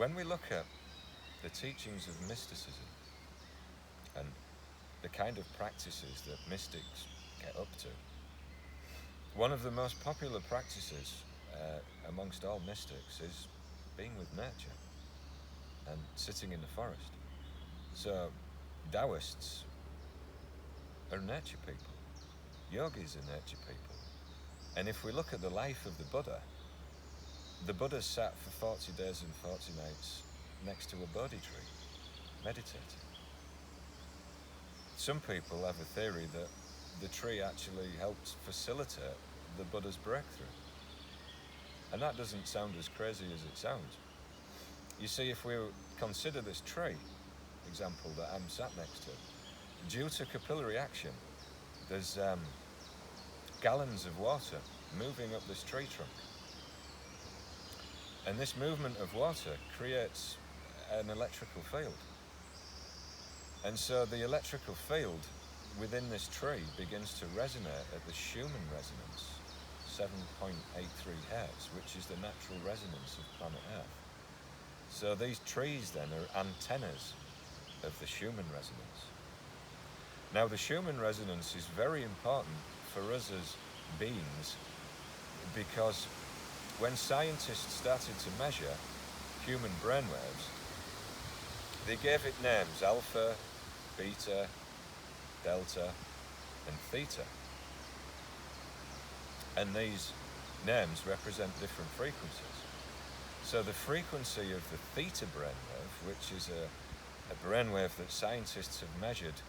when we look at the teachings of mysticism and the kind of practices that mystics get up to, one of the most popular practices amongst all mystics is being with nature and sitting in the forest. So, Taoists are nature people, yogis are nature people. And if we look at the life of the Buddha sat for 40 days and 40 nights next to a Bodhi tree, meditating. Some people have a theory that the tree actually helped facilitate the Buddha's breakthrough. And that doesn't sound as crazy as it sounds. You see, if we consider this tree, example that I'm sat next to, due to capillary action, there's gallons of water moving up this tree trunk. And this movement of water creates an electrical field. And so the electrical field within this tree begins to resonate at the Schumann resonance, 7.83 Hz, which is the natural resonance of planet Earth. So these trees then are antennas of the Schumann resonance. Now the Schumann resonance is very important for us as beings because when scientists started to measure human brainwaves, they gave it names: alpha, beta, delta, and theta. And these names represent different frequencies. So the frequency of the theta brainwave, which is a brainwave that scientists have measured,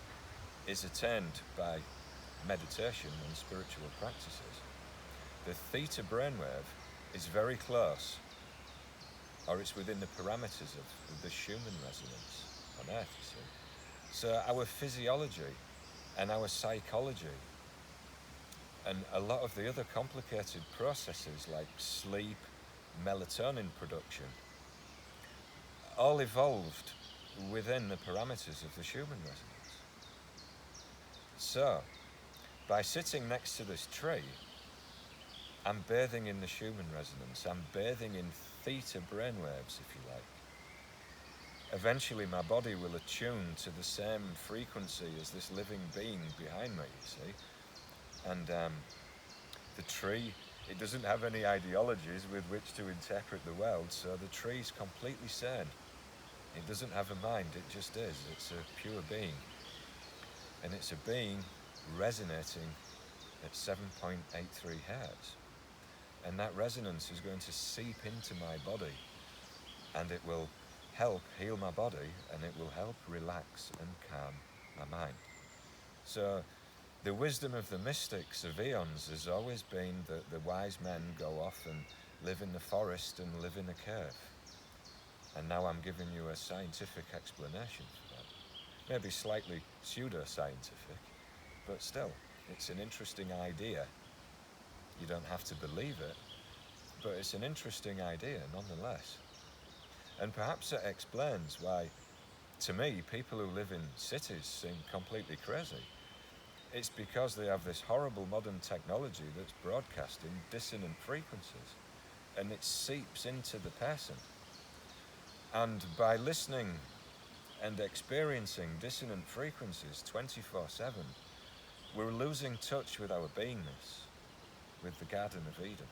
is attained by meditation and spiritual practices. The theta brainwave is very close, or it's within the parameters of the Schumann resonance on Earth, you see. So our physiology and our psychology and a lot of the other complicated processes like sleep, melatonin production, all evolved within the parameters of the Schumann resonance. So, by sitting next to this tree, I'm bathing in the Schumann resonance. I'm bathing in theta brainwaves, if you like. Eventually my body will attune to the same frequency as this living being behind me, you see. And the tree, it doesn't have any ideologies with which to interpret the world, so the tree's completely sane. It doesn't have a mind, it just is. It's a pure being. And it's a being resonating at 7.83 Hz. And that resonance is going to seep into my body, and it will help heal my body, and it will help relax and calm my mind. So the wisdom of the mystics of eons has always been that the wise men go off and live in the forest and live in a cave. And now I'm giving you a scientific explanation for that. Maybe slightly pseudo-scientific, but still, it's an interesting idea. You don't have to believe it, but it's an interesting idea nonetheless. And perhaps it explains why, to me, people who live in cities seem completely crazy. It's because they have this horrible modern technology that's broadcasting dissonant frequencies, and it seeps into the person. And by listening and experiencing dissonant frequencies 24/7, we're losing touch with our beingness, with the Garden of Eden.